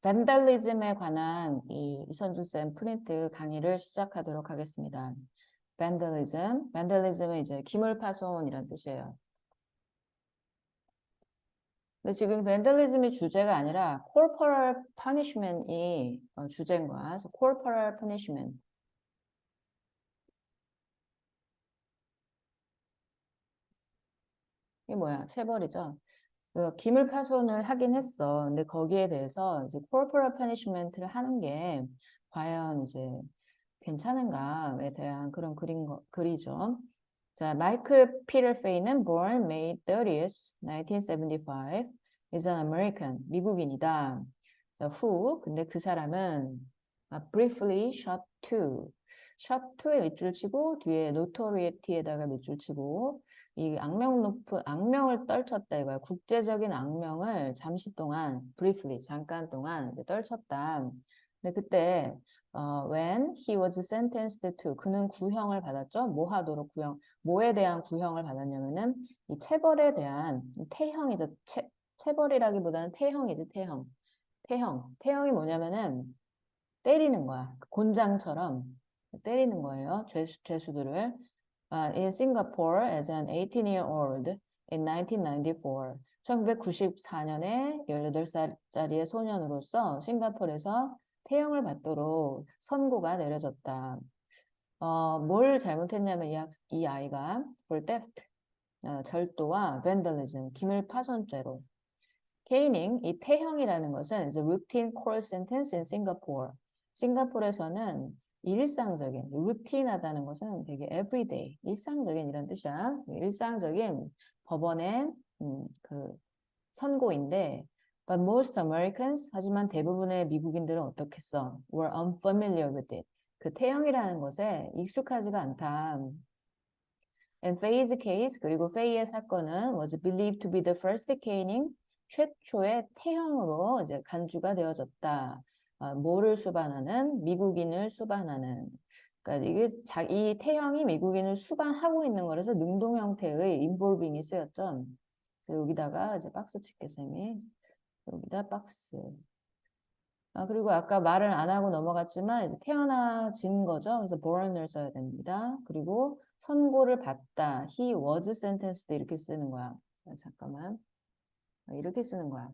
밴달리즘에 관한 이 이선주쌤 프린트 강의를 시작하도록 하겠습니다. 밴달리즘은 이제 기물파손이란 뜻이에요. 근데 지금 밴달리즘이 주제가 아니라 corporal punishment이 주제인 거야. 그래서 corporal punishment. 이게 뭐야? 체벌이죠. 그 기물파손을 하긴 했어. 근데 거기에 대해서 이제 corporal punishment를 하는 게 과연 이제 괜찮은가에 대한 그런 글이죠. 자, 마이클 피터 페이는 born May 30th, 1975, is an American, 미국인이다. 자, who, 근데 그 사람은 briefly shot shot to에 밑줄 치고 뒤에 notoriety에다가 밑줄 치고 이 악명을 떨쳤다 이거야. 국제적인 악명을 잠시 동안 briefly 잠깐 동안 이제 떨쳤다. 근데 그때 when he was sentenced to 그는 구형을 받았죠. 뭐 하도록 구형, 뭐에 대한 구형을 받았냐면은 이 체벌에 대한 태형이죠. 체벌이라기보다는 태형이지, 태형이 뭐냐면은 때리는 거야. 곤장처럼 때리는 거예요. 죄수들을. In Singapore as an 18-year-old in 1994. 1994년에 18살짜리의 소년으로서 싱가포르에서 태형을 받도록 선고가 내려졌다. 뭘 잘못했냐면 이 아이가 for theft, 절도와 vandalism, 기물 파손죄로 케이닝, 이 태형이라는 것은 이제 routine court sentence in Singapore. 싱가포르에서는 일상적인, 루틴하다는 것은 되게 everyday, 일상적인 이런 뜻이야. 일상적인 법원의 그 선고인데, but most Americans, 하지만 대부분의 미국인들은 어떻겠어? were unfamiliar with it. 그 태형이라는 것에 익숙하지가 않다. And Faye's case, 그리고 페이의 사건은 was believed to be the first caning, 최초의 태형으로 이제 간주가 되어졌다. 뭐를 수반하는? 미국인을 수반하는. 그러니까 이게 이 태형이 미국인을 수반하고 있는 거라서 능동 형태의 involving이 쓰였죠. 여기다가 이제 박스 칠게 쌤이 여기다 박스. 그리고 아까 말을 안 하고 넘어갔지만 이제 태어나진 거죠. 그래서 born을 써야 됩니다. 그리고 선고를 받다. He was sentenced 이렇게 쓰는 거야. 잠깐만. 이렇게 쓰는 거야.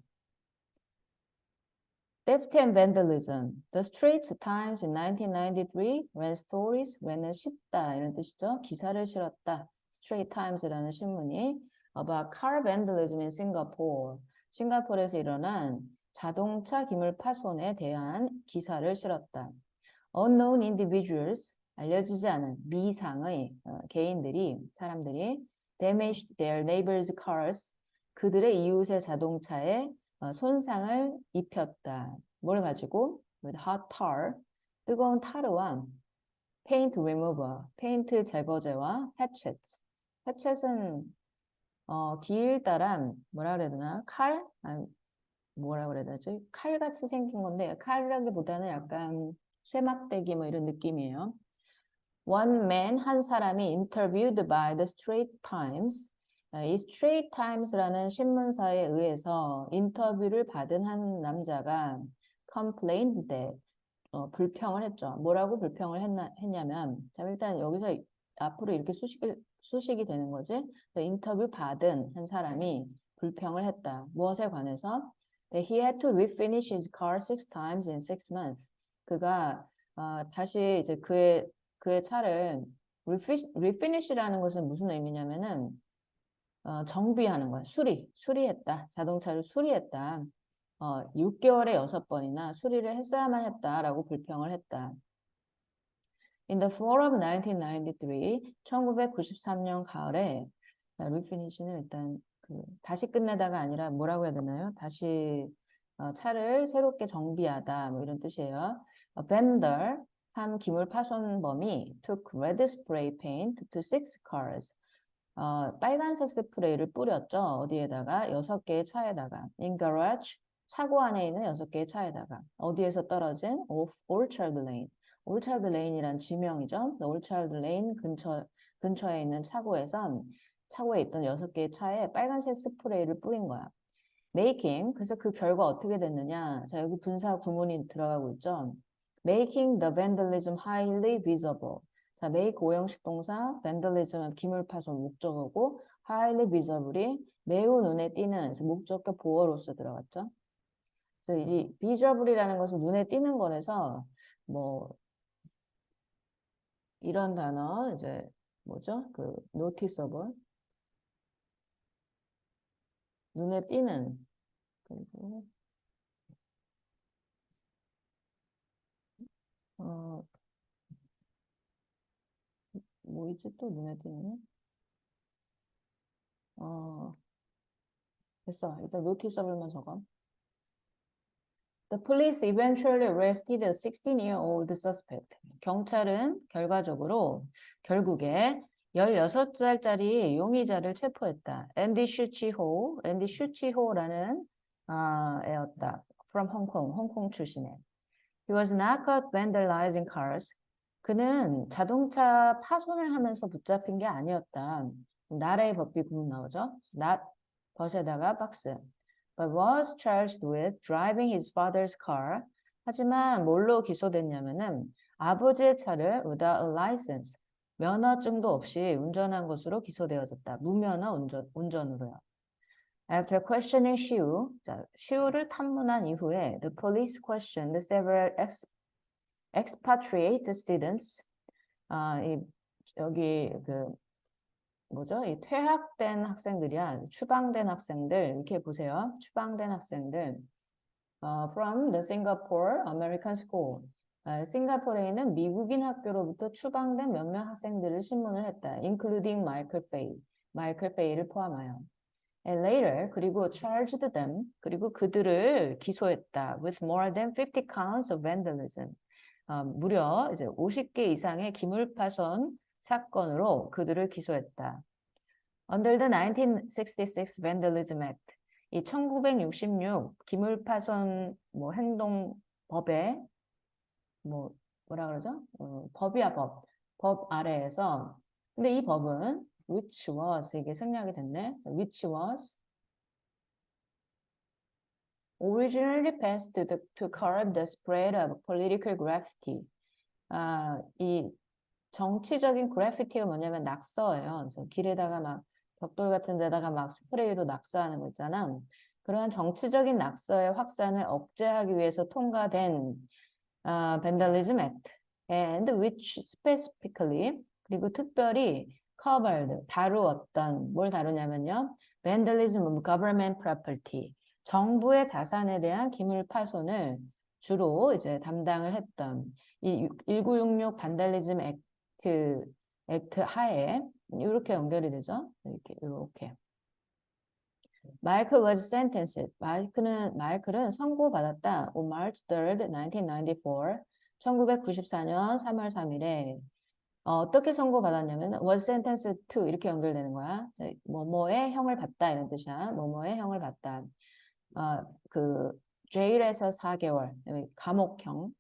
Theft and vandalism. The Straits Times in 1993 ran stories when은 싣다 이런 뜻이죠. 기사를 실었다. Straits Times라는 신문이 about car vandalism in Singapore. 싱가포르에서 일어난 자동차 기물 파손에 대한 기사를 실었다. Unknown individuals, 알려지지 않은 미상의 사람들이 damaged their neighbors' cars, 그들의 이웃의 자동차에 손상을 입혔다. 뭘 가지고? With hot tar, 뜨거운 타르와 paint remover, 페인트 제거제와 hatchets. hatchet은 길다란 뭐라 그래야 되나? 뭐라 그래야 되지? 칼같이 생긴 건데 칼이라기보다는 약간 쇠막대기 뭐 이런 느낌이에요. One man, 한 사람이 interviewed by the Straits Times. 이 Straits Times라는 신문사에 의해서 인터뷰를 받은 한 남자가 complained that 불평을 했죠. 뭐라고 불평을 했냐면 자 일단 여기서 앞으로 이렇게 수식이 되는 거지. 인터뷰 받은 한 사람이 불평을 했다. 무엇에 관해서? That he had to refinish his car 6 times in 6 months. 그가 다시 이제 그의 차를 refinish라는 것은 무슨 의미냐면은 정비하는 거야. 수리했다. 자동차를 수리했다. 6개월에 6번이나 수리를 했어야만 했다라고 불평을 했다. In the fall of 1993, 1993년 가을에 refinish는 일단 다시 끝내다가 아니라 뭐라고 해야 되나요? 다시 차를 새롭게 정비하다 뭐 이런 뜻이에요. vendor, 한 기물 파손범이 took red spray paint to 6 cars. 빨간색 스프레이를 뿌렸죠. 어디에다가? 6개의 차에다가. In garage, 차고 안에 있는 6개의 차에다가. 어디에서 떨어진? Off Orchard Lane. Orchard Lane이란 지명이죠. Orchard Lane 근처에 있는 차고에 있던 6개의 차에 빨간색 스프레이를 뿌린 거야. making. 그래서 그 결과 어떻게 됐느냐? 자, 여기 분사 구문이 들어가고 있죠. making the vandalism highly visible. 자, make 오형식 동사, vandalism은 기물파손 목적어고 highly visible이 매우 눈에 띄는 목적격 보어로서 들어갔죠. 그래서 이제 visible이라는 것은 눈에 띄는 거라서 뭐 이런 단어 이제 뭐죠? 그 noticeable 눈에 띄는 그리고 뭐 있지 또 눈에 띄는 됐어. 일단 noticeable만 적어. The police eventually arrested a 16-year-old suspect. 경찰은 결국에 16살짜리 용의자를 체포했다. 앤디 슈치호라는 애였다. From Hong Kong, 홍콩 출신의. He was not caught vandalizing cars. 그는 자동차 파손을 하면서 붙잡힌 게 아니었다. 나라의 법비 구문 나오죠? not 벗에다가 박스. But was charged with driving his father's car. 하지만 뭘로 기소됐냐면은 아버지의 차를 without a license, 면허증도 없이 운전한 것으로 기소되어졌다. 무면허 운전으로요. After questioning Shiu, 자, 시우를 탐문한 이후에 the police questioned several expatriate students. 여기 그 뭐죠? 이 퇴학된 학생들이야. 추방된 학생들 이렇게 보세요. 추방된 학생들. From the Singapore American School. 싱가포르에 있는 미국인 학교로부터 추방된 몇몇 학생들을 신문을 했다. Including Michael Fay. 마이클 페이를 포함하여. And later, 그리고 charged them, 그리고 그들을 기소했다. With more than 50 counts of vandalism. 무려 이제 50개 이상의 기물파손 사건으로 그들을 기소했다. Under the 1966 Vandalism Act, 이 1966 기물파손 뭐 행동법에 뭐라 그러죠? 법이야 법. 법 아래에서 근데 이 법은 which was 이게 생략이 됐네. which was originally passed to curb the spread of political graffiti. 이 정치적인 그래피티가 뭐냐면 낙서예요. 그래서 길에다가 막 벽돌 같은 데다가 막 스프레이로 낙서하는 거 있잖아. 그런 정치적인 낙서의 확산을 억제하기 위해서 통과된 Vandalism Act and which specifically 그리고 특별히 covered 다루었던 뭘 다루냐면요. Vandalism of government property 정부의 자산에 대한 기물 파손을 주로 이제 담당을 했던 이 1966 반달리즘 액트 하에 이렇게 연결이 되죠. 이렇게. 마이클 was sentenced. 마이클은 선고받았다. On March 3rd, 1994. 1994년 3월 3일에 어떻게 선고받았냐면 was sentenced to 이렇게 연결되는 거야. 뭐뭐의 형을 받다 이런 뜻이야. 뭐뭐의 형을 받다. 그 jail에서 4개월 감옥형.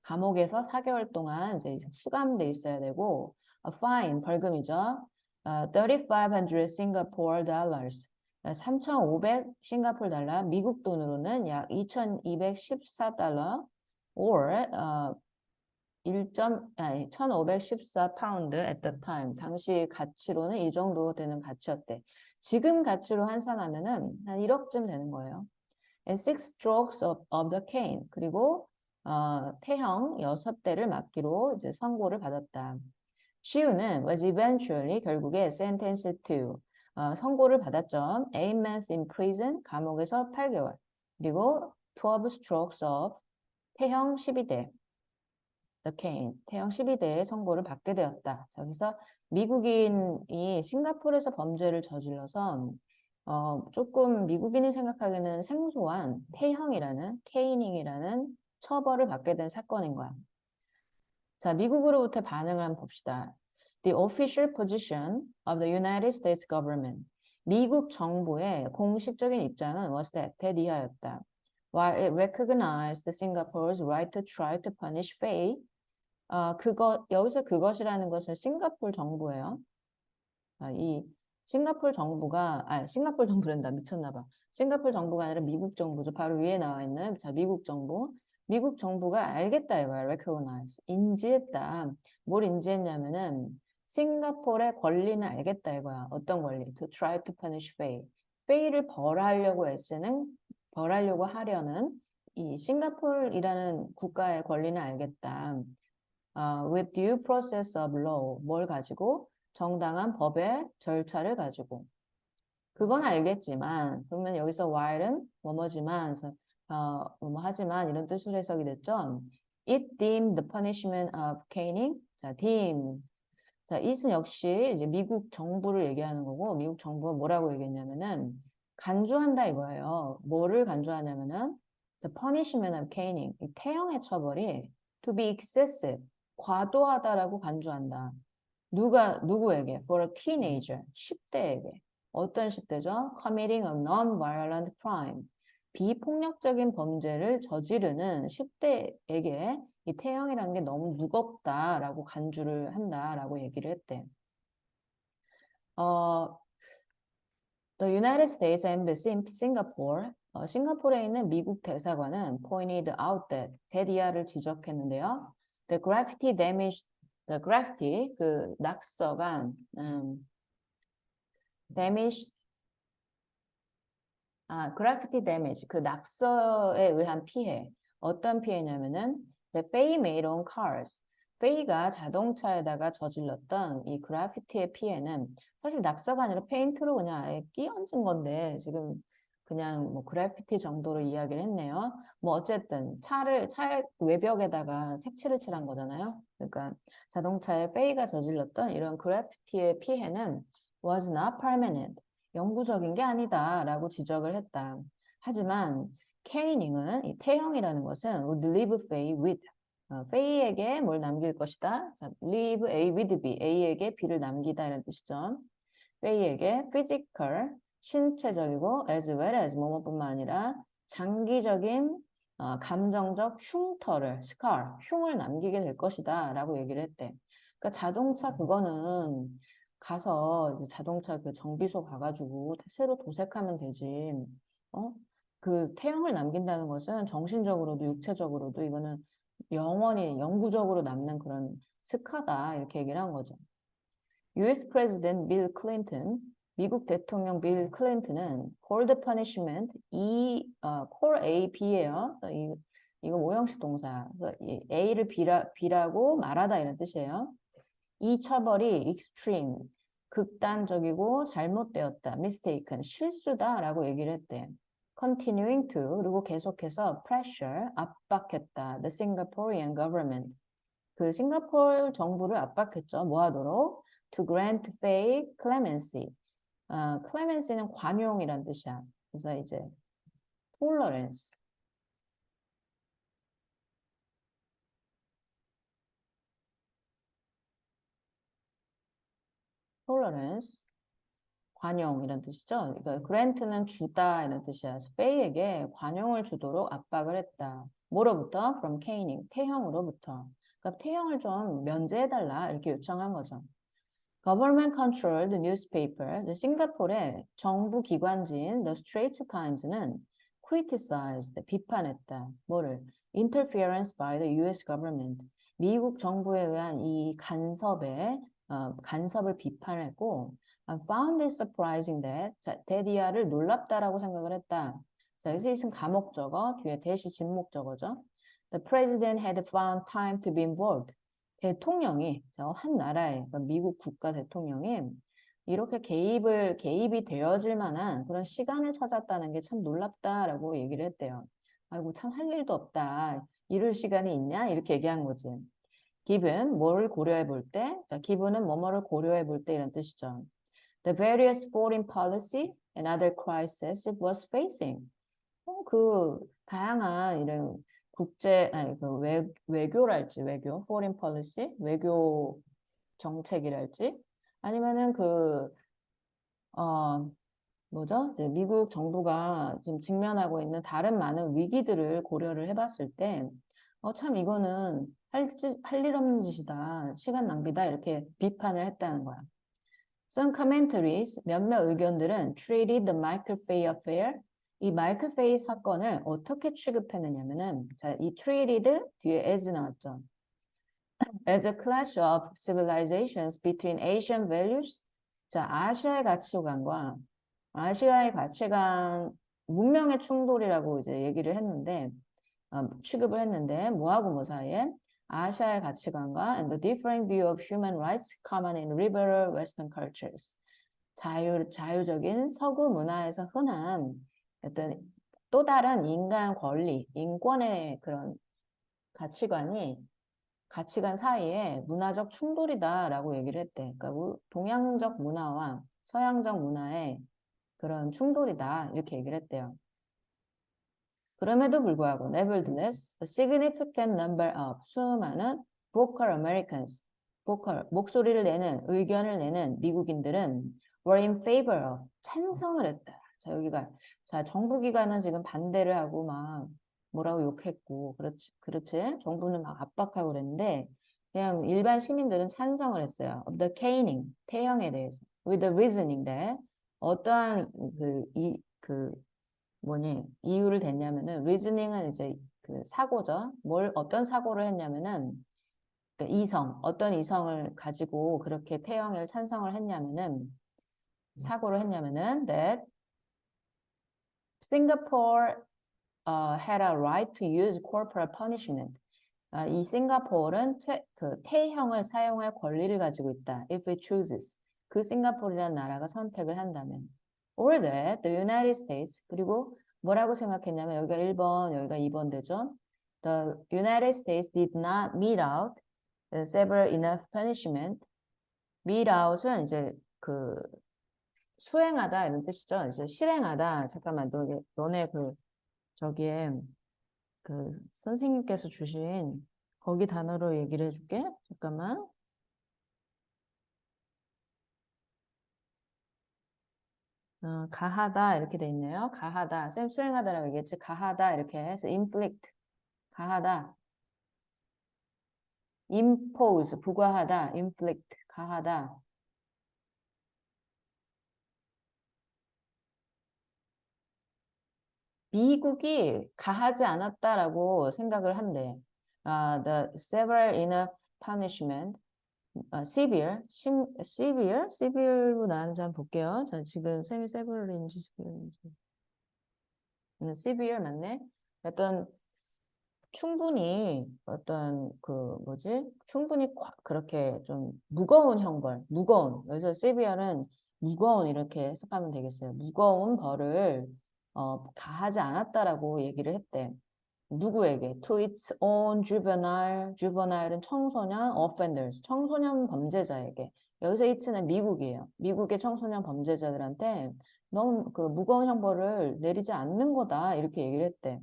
감옥에서 4개월 동안 이제 수감돼 있어야 되고 fine 벌금이죠. 3,500 Singapore dollars. 3,500 싱가포르 달러, 미국 돈으로는 약 2,214달러 or 1,514 파운드 at the time. 당시 가치로는 이 정도 되는 가치였대. 지금 가치로 환산하면은 한 1억쯤 되는 거예요. And 6 strokes of the cane. 그리고 태형 6대를 맞기로 이제 선고를 받았다. 시우는 was eventually 결국에 sentenced to 선고를 받았죠. 8 months in prison 감옥에서 8개월 그리고 12 strokes of 태형 12대 the cane 태형 12대의 선고를 받게 되었다. 여기서 미국인이 싱가포르에서 범죄를 저질러서 조금 미국인이 생각하기에는 생소한 태형이라는 케이닝이라는 처벌을 받게 된 사건인 거야. 자, 미국으로부터 반응을 한번 봅시다. The official position of the United States government. 미국 정부의 공식적인 입장은 was that 이하였다. While it recognized Singapore's right to try to punish Faye, 여기서 그것이라는 것은 싱가포르 정부예요. 이 싱가포르 정부가, 싱가포르 정부란다. 미쳤나 봐. 싱가포르 정부가 아니라 미국 정부죠. 바로 위에 나와 있는, 자, 미국 정부. 미국 정부가 알겠다 이거야. recognize. 인지했다. 뭘 인지했냐면은, 싱가포르의 권리는 알겠다 이거야. 어떤 권리? To try to punish Faye. 페이를 벌하려고 하려는 이 싱가포르이라는 국가의 권리는 알겠다. with due process of law. 뭘 가지고? 정당한 법의 절차를 가지고. 그건 알겠지만, 그러면 여기서 while은 뭐뭐지만, 뭐뭐 하지만 이런 뜻으로 해석이 됐죠. It deemed the punishment of caning. 자, deem. 자, it은 역시 이제 미국 정부를 얘기하는 거고, 미국 정부가 뭐라고 얘기했냐면은, 간주한다 이거예요. 뭐를 간주하냐면은, the punishment of caning. 이 태형의 처벌이 to be excessive. 과도하다라고 간주한다. 누구에게? For a teenager. 10대에게. 어떤 10대죠? Committing a non-violent crime. 비폭력적인 범죄를 저지르는 10대에게 이 태형이라는 게 너무 무겁다라고 간주를 한다라고 얘기를 했대. The United States Embassy in Singapore, 싱가포르에 있는 미국 대사관은 pointed out that, 대디아를 지적했는데요. The graffiti, 그 낙서가 damage, graffiti damage, 그 낙서에 의한 피해. 어떤 피해냐면은 the Faye made on cars. 페이가 자동차에다가 저질렀던 이 그래피티의 피해는 사실 낙서가 아니라 페인트로 그냥 아예 끼얹은 건데 지금 그냥 뭐 그래피티 정도로 이야기를 했네요. 뭐 어쨌든 차 외벽에다가 색칠을 칠한 거잖아요. 그러니까 자동차에 페이가 저질렀던 이런 그래피티의 피해는 was not permanent. 영구적인 게 아니다라고 지적을 했다. 하지만 케이닝은 이 태형이라는 것은 would leave Faye with 페이에게 뭘 남길 것이다. 자, leave A with B. A에게 B를 남기다 이런 뜻이죠. 페이에게 physical, 신체적이고 as well as 뭐뭐뿐만 아니라 장기적인 감정적 흉터를 scar, 흉을 남기게 될 것이다 라고 얘기를 했대. 그러니까 자동차 그거는 가서 이제 자동차 그 정비소 가가지고 새로 도색하면 되지. 그 태형을 남긴다는 것은 정신적으로도 육체적으로도 이거는 영원히 영구적으로 남는 그런 스카다 이렇게 얘기를 한 거죠. US 프레지던트 빌 클린턴, 미국 대통령 빌 클린턴은 cold punishment, core A, B예요. 이거 모형식 동사. 그래서 A를 B라고 말하다 이런 뜻이에요. 이 처벌이 extreme, 극단적이고 잘못되었다, mistaken, 실수다라고 얘기를 했대. continuing to, 그리고 계속해서 pressure, 압박했다, the Singaporean government. 그 싱가포르 정부를 압박했죠. 뭐 하도록? To grant Faye clemency. clemency는 관용이란 뜻이야. 그래서 이제 tolerance. tolerance. 관용 이런 뜻이죠. 그러니까 grant는 주다 이런 뜻이야. 그래서 페이에게 관용을 주도록 압박을 했다. 뭐로부터? From caning. 태형으로부터. 그러니까 태형을 좀 면제해달라 이렇게 요청한 거죠. Government controlled newspaper. 싱가포르의 정부 기관지인 The Straits Times는 criticized, 비판했다. 뭐를? Interference by the US government. 미국 정부에 의한 이 간섭을 비판했고, I found it surprising that, 자, 데디아를 놀랍다라고 생각을 했다. 자, 여기서 있은 가목적어, 뒤에 대시 진목적어죠. The president had found time to be involved. 대통령이, 한 나라의, 그러니까 미국 국가 대통령이 이렇게 개입이 되어질 만한 그런 시간을 찾았다는 게 참 놀랍다라고 얘기를 했대요. 아이고, 참 할 일도 없다. 이럴 시간이 있냐? 이렇게 얘기한 거지. given, 뭐를 고려해 볼 때? 자, given은 뭐뭐를 고려해 볼 때 이런 뜻이죠. The various foreign policy and other crises it was facing. 그 다양한 이런 외교랄지, foreign policy, 외교 정책이랄지, 아니면은 뭐죠? 이제 미국 정부가 지금 직면하고 있는 다른 많은 위기들을 고려를 해봤을 때, 참 이거는 할 일 없는 짓이다, 시간 낭비다, 이렇게 비판을 했다는 거야. Some commentaries, 몇몇 의견들은 treated the Michael Fay affair, 이 마이클 페이 사건을 어떻게 취급했느냐면은, 자, 이 treated 뒤에 as 나왔죠. As a clash of civilizations between Asian values. 자, 아시아의 가치관과 아시아의 가치관, 문명의 충돌이라고 이제 얘기를 했는데, 취급을 했는데, 뭐하고 뭐 사이에? 아시아의 가치관과 and the differing view of human rights common in liberal Western cultures. 자유적인 서구 문화에서 흔한 어떤 또 다른 인간 권리, 인권의 그런 가치관 사이에 문화적 충돌이다라고 얘기를 했대. 그러니까 동양적 문화와 서양적 문화의 그런 충돌이다 이렇게 얘기를 했대요. 그럼에도 불구하고 nevertheless, a significant number of 수많은 vocal Americans, 목소리를 내는 의견을 내는 미국인들은 were in favor of 찬성을 했다. 자 여기가 자 정부기관은 지금 반대를 하고 막 뭐라고 욕했고 그렇지 정부는 막 압박하고 그랬는데 그냥 일반 시민들은 찬성을 했어요. Of the caning 태형에 대해서 with the reasoning that 어떠한 이유를 댔냐면은 reasoning은 이제 그 사고죠. 어떤 사고를 했냐면은 어떤 이성을 가지고 그렇게 태형을 찬성을 했냐면은 사고를 했냐면은 that Singapore had a right to use corporal punishment. 이 싱가포르는 태형을 사용할 권리를 가지고 있다. If it chooses. 그 싱가포르라는 나라가 선택을 한다면. Or that the United States. 그리고 뭐라고 생각했냐면 여기가 1번, 여기가 2번 되죠. The United States did not mete out several enough punishment. mete out은 이제 그 수행하다 이런 뜻이죠. 이제 실행하다. 잠깐만, 너네 저기에 선생님께서 주신 거기 단어로 얘기를 해줄게. 잠깐만. 가하다 이렇게 돼 있네요. 가하다. 쌤 수행하다라고 얘기했지. 가하다 이렇게 해서 inflict. 가하다. impose. 부과하다. inflict. 가하다. 미국이 가하지 않았다라고 생각을 한대. The several enough punishment. severe로 나왔는지 한번 볼게요. 자, 지금 쌤이 sever인지 severe 맞네. 충분히 그렇게 좀 무거운 형벌, 그래서 severe는 무거운 이렇게 해석하면 되겠어요. 무거운 벌을 가하지 않았다라고 얘기를 했대. 누구에게? To its own juvenile은 청소년 offenders, 청소년 범죄자에게. 여기서 it는 미국이에요. 미국의 청소년 범죄자들한테 너무 무거운 형벌을 내리지 않는 거다 이렇게 얘기를 했대.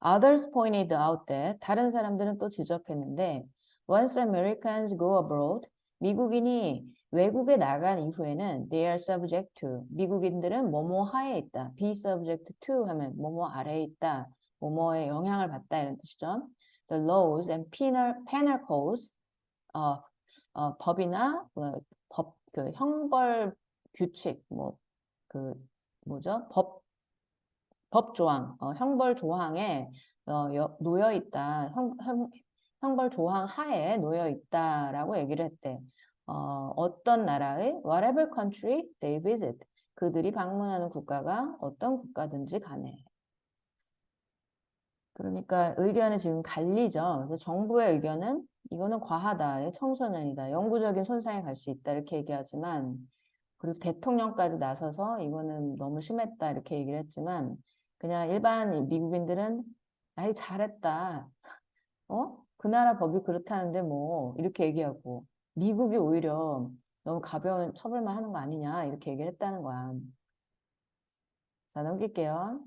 Others pointed out that 다른 사람들은 또 지적했는데 once Americans go abroad, 미국인이 외국에 나간 이후에는 they are subject to, 미국인들은 뭐뭐 하에 있다. be subject to 하면 뭐뭐 아래에 있다. 뭐뭐에 영향을 받다 이런 뜻이죠. The laws and penal codes, 법이나 형벌 규칙, 법 조항, 형벌 조항에 놓여 있다. 형벌 조항 하에 놓여 있다라고 얘기를 했대. 어떤 나라의 whatever country they visit, 그들이 방문하는 국가가 어떤 국가든지 간에. 그러니까 의견이 지금 갈리죠. 그래서 정부의 의견은 이거는 과하다, 청소년이다, 영구적인 손상에 갈 수 있다 이렇게 얘기하지만, 그리고 대통령까지 나서서 이거는 너무 심했다 이렇게 얘기를 했지만 그냥 일반 미국인들은 아이 잘했다. 그 나라 법이 그렇다는데 뭐 이렇게 얘기하고 미국이 오히려 너무 가벼운 처벌만 하는 거 아니냐 이렇게 얘기를 했다는 거야. 자, 넘길게요.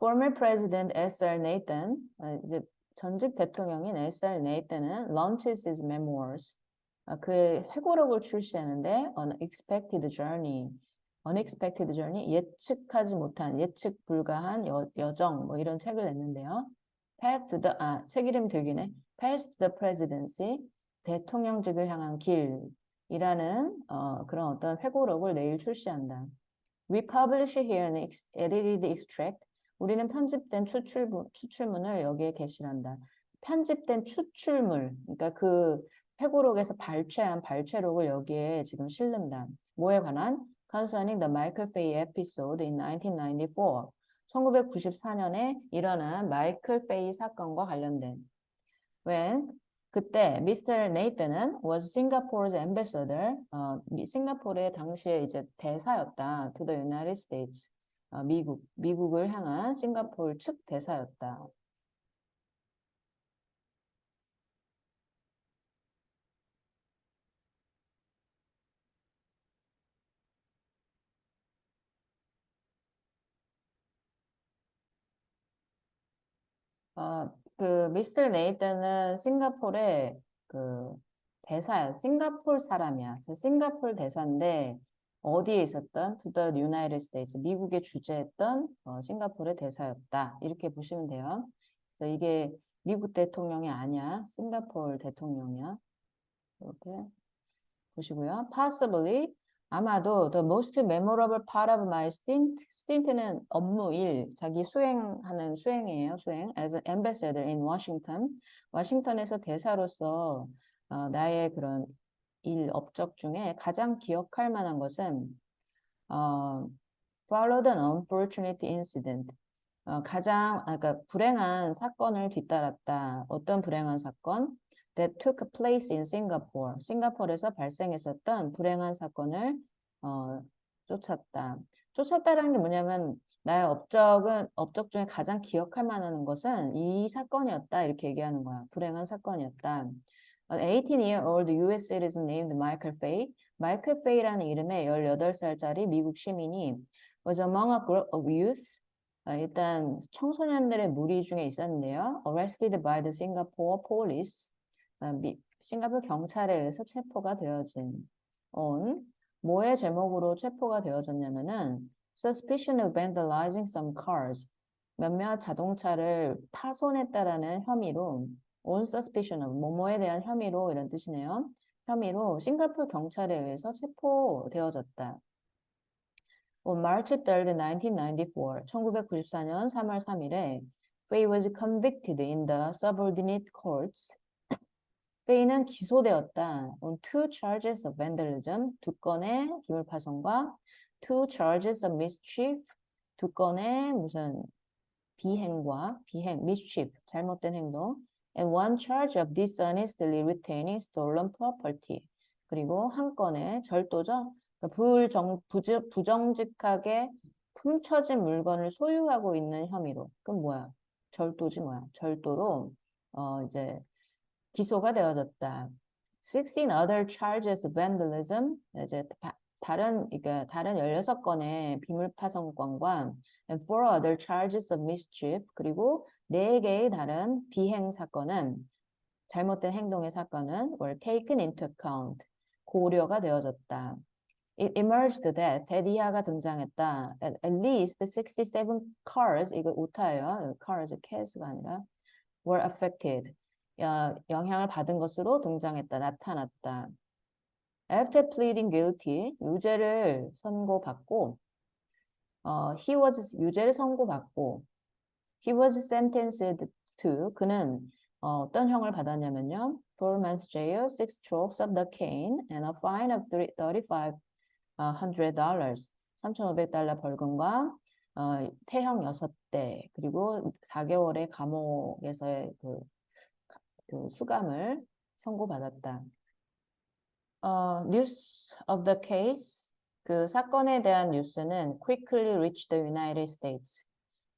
Former President S.R. Nathan, 이제 전직 대통령인 S.R. Nathan은 launches his memoirs. 그의 회고록을 출시하는데 unexpected journey, 예측하지 못한, 예측 불가한 여정, 뭐 이런 책을 냈는데요. 책 이름 되기네. Path to the Presidency, 대통령직을 향한 길. 이라는 그런 어떤 회고록을 내일 출시한다. We publish here an edited extract. 우리는 편집된 추출문을 여기에 게시한다. 편집된 추출물, 그러니까 그 회고록에서 발췌한 발췌록을 여기에 지금 실는다. 뭐에 관한? Concerning the Michael Fay episode in 1994. 1994년에 일어난 마이클 페이 사건과 관련된. When 그때 Mr. Nathan은 was Singapore's ambassador. 싱가포르의 당시에 이제 대사였다. To the United States. 미국을 향한 싱가포르 측 대사였다. 그 미스터 네이튼은 싱가포르의 그 대사야. 싱가포르 사람이야. 그래서 싱가포르 대사인데 어디에 있었던 To the United States. 미국에 주재했던 싱가포르의 대사였다. 이렇게 보시면 돼요. 그래서 이게 미국 대통령이 아니야. 싱가포르 대통령이야. 이렇게 보시고요. Possibly 아마도 the most memorable part of my stint는 업무일, 자기 수행하는 수행이에요. 수행. As an ambassador in Washington. 워싱턴에서 대사로서 나의 그런 일 업적 중에 가장 기억할 만한 것은 followed an unfortunate incident. 그러니까 불행한 사건을 뒤따랐다. 어떤 불행한 사건? That took place in Singapore. 싱가포르에서 발생했었던 불행한 사건을 쫓았다. 쫓았다라는 게 뭐냐면 나의 업적 중에 가장 기억할 만한 것은 이 사건이었다. 이렇게 얘기하는 거야. 불행한 사건이었다. An 18-year-old US citizen named Michael Fay. 마이클 페이라는 이름의 18살짜리 미국 시민이 was among a group of youth. 일단 청소년들의 무리 중에 있었는데요. Arrested by the Singapore police. 싱가포르 경찰에 의해서 체포가 되어진 뭐의 제목으로 체포가 되어졌냐면은 suspicion of vandalizing some cars. 몇몇 자동차를 파손했다라는 혐의로 on suspicion of 뭐뭐에 대한 혐의로 이런 뜻이네요. 혐의로 싱가포르 경찰에 의해서 체포되어졌다. On March 3rd, 1994, 1994년 3월 3일에 Fay was convicted in the subordinate courts. Fay는 기소되었다. On two charges of vandalism, 2건의 기물파손과 two charges of mischief, 2건의 무슨 mischief, 잘못된 행동, and one charge of dishonestly retaining stolen property. 그리고 한 건의 절도죠. 부정직하게 훔쳐진 물건을 소유하고 있는 혐의로. 그럼 뭐야? 절도지 뭐야? 절도로 이제 기소가 되어졌다. 16 other charges of vandalism. 이제 다른 16건의 비밀파손건과 and 4 other charges of mischief. 그리고 4개의 다른 비행 사건은 잘못된 행동의 사건은 were taken into account. 고려가 되어졌다. It emerged that 이하가 등장했다. At least 67 cars, 이거 오타예요. cars, cas가 아니라 were affected. 영향을 받은 것으로 등장했다. 나타났다. After pleading guilty, 유죄를 선고받고 유죄를 선고받고 he was sentenced to 그는 어떤 형을 받았냐면요. 4 months jail, 6 strokes of the cane, and a fine of $3,500. $3,500 벌금과 태형 6대 그리고 4개월의 감옥에서의 그 수감을 선고받았다. News of the case, 그 사건에 대한 뉴스는 quickly reached the United States.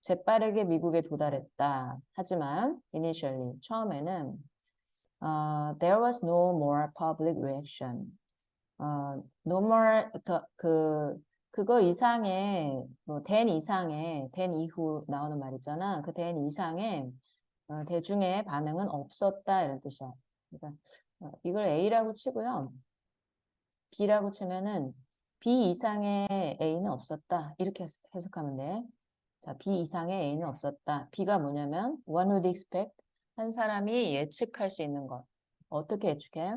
재빠르게 미국에 도달했다. 하지만 initially, 처음에는 there was no more public reaction. No more 그거 이상의 된 이상의 된 이후 나오는 말 있잖아. 그 된 이상의 대중의 반응은 없었다 이런 뜻이야. 그러니까 이걸 A라고 치고요. B라고 치면은 B 이상의 A는 없었다. 이렇게 해석하면 돼. 자, B 이상의 A는 없었다. B가 뭐냐면 one would expect 한 사람이 예측할 수 있는 것. 어떻게 예측해?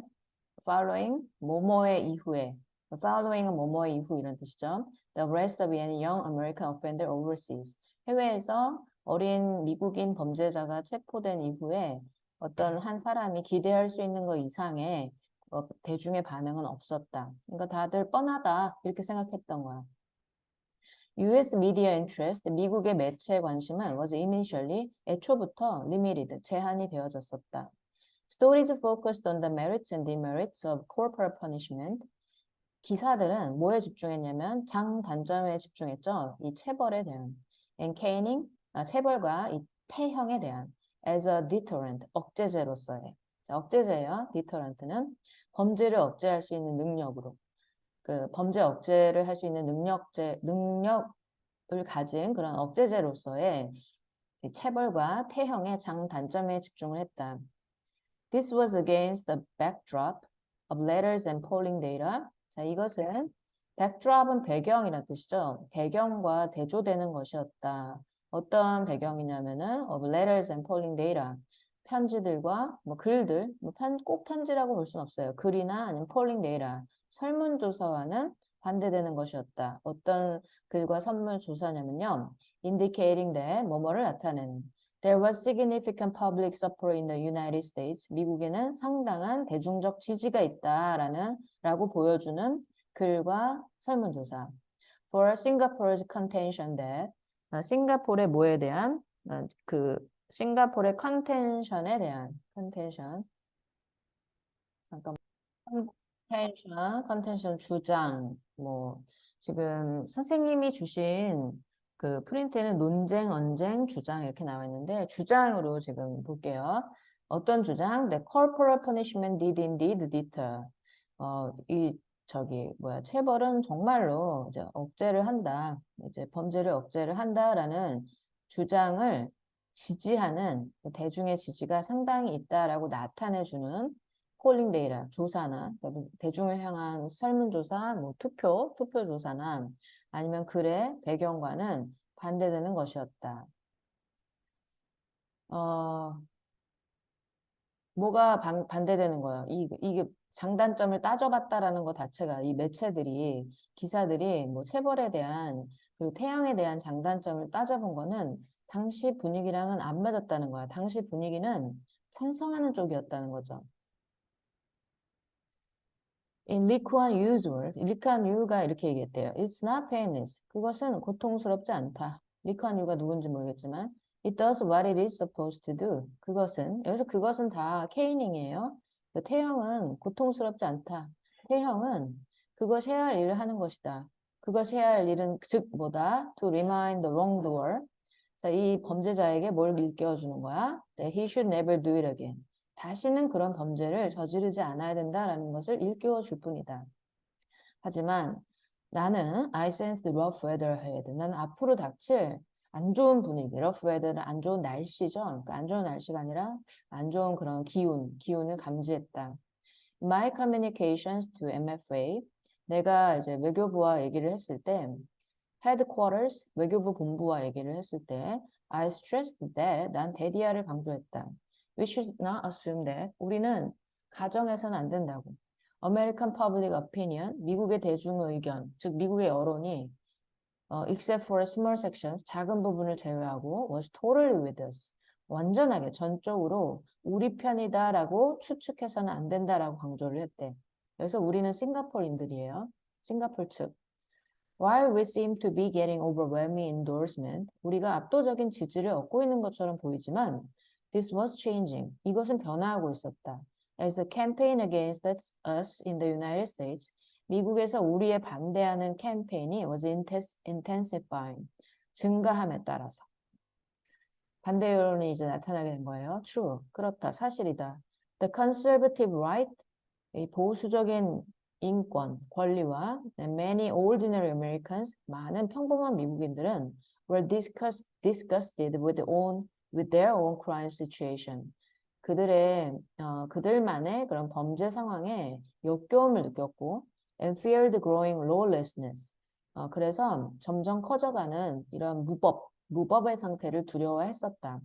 following 뭐뭐의 이후에 the following은 뭐뭐의 이후 이런 뜻이죠. The arrest of any young American offender overseas. 해외에서 어린 미국인 범죄자가 체포된 이후에 어떤 한 사람이 기대할 수 있는 것 이상의 대중의 반응은 없었다. 그러니까 다들 뻔하다 이렇게 생각했던 거야. US media interest, 미국의 매체 관심은 was initially, 애초부터 limited, 제한이 되어졌었다. Stories focused on the merits and demerits of corporal punishment. 기사들은 뭐에 집중했냐면 장단점에 집중했죠. 이 체벌에 대한. And caning, 체벌과 이 태형에 대한. As a deterrent, 억제제로서의. 자, 억제제예요. deterrent는 범죄를 억제할 수 있는 능력으로. 그 범죄 억제를 할 수 있는 능력을 가진 그런 억제제로서의 체벌과 태형의 장단점에 집중을 했다. This was against the backdrop of letters and polling data. 자, 이것은 backdrop은 배경이라는 뜻이죠. 배경과 대조되는 것이었다. 어떤 배경이냐면은 of letters and polling data. 편지들과 뭐 글들, 꼭 편지라고 볼 수는 없어요. 글이나 아니면 polling data. 설문조사와는 반대되는 것이었다. 어떤 글과 설문조사냐면요. indicating that 뭐뭐를 나타내는. There was significant public support in the United States. 미국에는 상당한 대중적 지지가 있다라는 라고 보여주는 글과 설문조사. For Singapore's contention that 싱가포르의 뭐에 대한 그 싱가포르의 컨텐션에 대한 컨텐션 잠깐 컨텐션 주장 뭐 지금 선생님이 주신 그 프린트에는 논쟁, 언쟁, 주장 이렇게 나와 있는데 주장으로 지금 볼게요. 어떤 주장? The corporal punishment did indeed deter. 체벌은 정말로 이제 억제를 한다. 이제 범죄를 억제를 한다라는 주장을 지지하는 대중의 지지가 상당히 있다라고 나타내주는 폴링 데이터, 조사나 그러니까 대중을 향한 설문조사, 뭐 투표조사나 아니면 글의 배경과는 반대되는 것이었다. 뭐가 반대되는 거예요? 이게 장단점을 따져봤다라는 것 자체가 이 매체들이 기사들이 뭐 체벌에 대한 그리고 태형에 대한 장단점을 따져본 거는 당시 분위기랑은 안 맞았다는 거야. 당시 분위기는 찬성하는 쪽이었다는 거죠. In Lee Kuan Yew's words, 리 쿠안 유가 이렇게 얘기했대요. It's not painless. 그것은 고통스럽지 않다. 리 쿠안 유가 누군지 모르겠지만 It does what it is supposed to do. 여기서 그것은 다 케이닝이에요. 그 태형은 고통스럽지 않다. 태형은 그것이 해야 할 일을 하는 것이다. 그것이 해야 할 일은 즉 뭐다? To remind the wrongdoer. 자, 이 범죄자에게 뭘 일깨워주는 거야? That he should never do it again. 다시는 그런 범죄를 저지르지 않아야 된다라는 것을 일깨워 줄 뿐이다. 하지만 나는 I sensed rough weather ahead. 나는 앞으로 닥칠 안 좋은 분위기, rough weather는 안 좋은 날씨죠. 그러니까 안 좋은 날씨가 아니라 안 좋은 그런 기운을 감지했다. My communications to MFA. 내가 이제 외교부와 얘기를 했을 때 headquarters, 외교부 본부와 얘기를 했을 때 I stressed that, 난 대디아를 강조했다. We should not assume that, 우리는 가정해서는 안 된다고. American public opinion, 미국의 대중의 의견, 즉 미국의 여론이 except for small sections, 작은 부분을 제외하고 was totally with us. 완전하게 전적으로 우리 편이다라고 추측해서는 안 된다라고 강조를 했대. 그래서 우리는 싱가포르인들이에요. 싱가포르 측. While we seem to be getting overwhelming endorsement, 우리가 압도적인 지지를 얻고 있는 것처럼 보이지만 this was changing. 이것은 변화하고 있었다. As the campaign against us in the United States, 미국에서 우리에 반대하는 캠페인이 was intensifying. 증가함에 따라서. 반대 여론이 이제 나타나게 된 거예요. True. 그렇다. 사실이다. The conservative right, 이 보수적인 인권, 권리와 many ordinary Americans, 많은 평범한 미국인들은 were disgusted with their own crime situation. 그들만의 그런 범죄 상황에 역겨움을 느꼈고 and feared growing lawlessness. 그래서 점점 커져가는 이런 무법의 상태를 두려워했었다.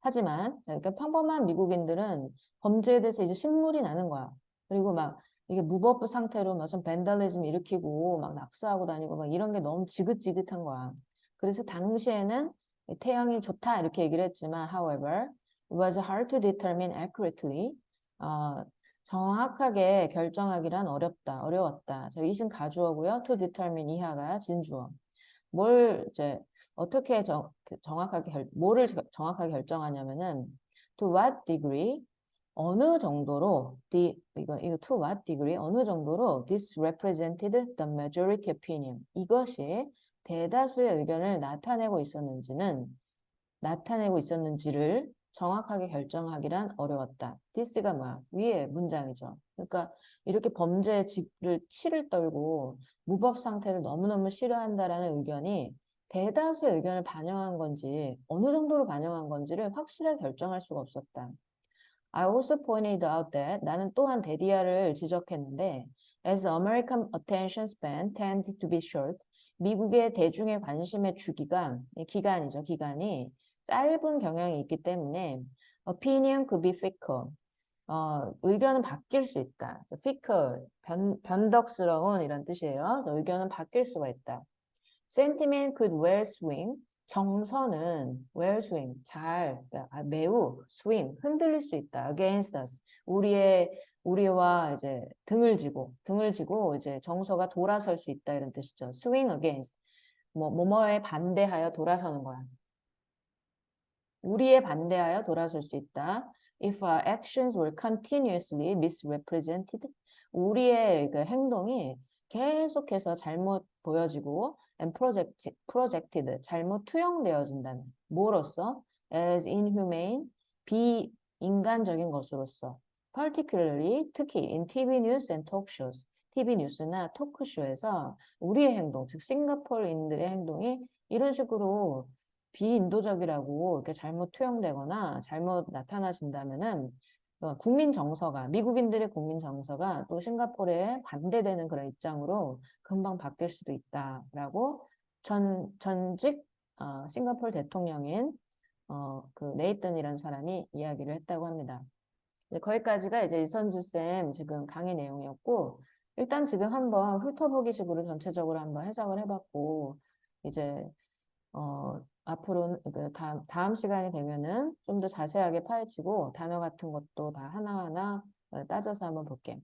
하지만 그러니까 평범한 미국인들은 범죄에 대해서 이제 신물이 나는 거야. 그리고 막 이게 무법 상태로 무슨 벤달리즘 일으키고 막 낙서하고 다니고 막 이런 게 너무 지긋지긋한 거야. 그래서 당시에는 태양이 좋다 이렇게 얘기를 했지만, however, it was hard to determine accurately. 어, 정확하게 결정하기란 어려웠다. 저 이신 가주어고요. to determine 이하가 진주어. 뭘 이제 어떻게 뭐를 정확하게 결정하냐면은 to what degree 어느 정도로 이거 to what degree 어느 정도로 this represented the majority opinion 이것이 대다수의 의견을 나타내고 있었는지를 정확하게 결정하기란 어려웠다. this가 뭐야? 위에 문장이죠. 그러니까 이렇게 범죄를 치를 떨고 무법 상태를 너무너무 싫어한다라는 의견이 대다수의 의견을 반영한 건지 어느 정도로 반영한 건지를 확실하게 결정할 수가 없었다. I also pointed out that 나는 또한 데디아를 지적했는데 as American attention span tended to be short 미국의 대중의 관심의 기간이 짧은 경향이 있기 때문에 opinion could be fickle 의견은 바뀔 수 있다. fickle 변덕스러운 이런 뜻이에요. 그래서 의견은 바뀔 수가 있다. Sentiment could well swing. 정서는 well swing, 그러니까 매우 swing, 흔들릴 수 있다. Against us. 우리와 이제 등을 지고 이제 정서가 돌아설 수 있다 이런 뜻이죠. Swing against. 뭐뭐에 반대하여 돌아서는 거야. 우리에 반대하여 돌아설 수 있다. If our actions were continuously misrepresented, 우리의 그 행동이 계속해서 잘못 보여지고 and projected, 잘못 투영되어진다면 뭐로써? As inhumane, 비인간적인 것으로서 particularly, 특히 in TV news and talk shows, TV 뉴스나 토크쇼에서 우리의 행동, 즉 싱가포르인들의 행동이 이런 식으로 비인도적이라고 이렇게 잘못 투영되거나 잘못 나타나신다면은 미국인들의 국민 정서가 또 싱가포르에 반대되는 그런 입장으로 금방 바뀔 수도 있다라고 전직 싱가포르 대통령인 그 네이튼이라는 사람이 이야기를 했다고 합니다. 거기까지가 이제 이선주 쌤 지금 강의 내용이었고 일단 지금 한번 훑어보기 식으로 전체적으로 한번 해석을 해봤고 이제 앞으로는 다음 시간이 되면은 좀 더 자세하게 파헤치고 단어 같은 것도 다 하나하나 따져서 한번 볼게.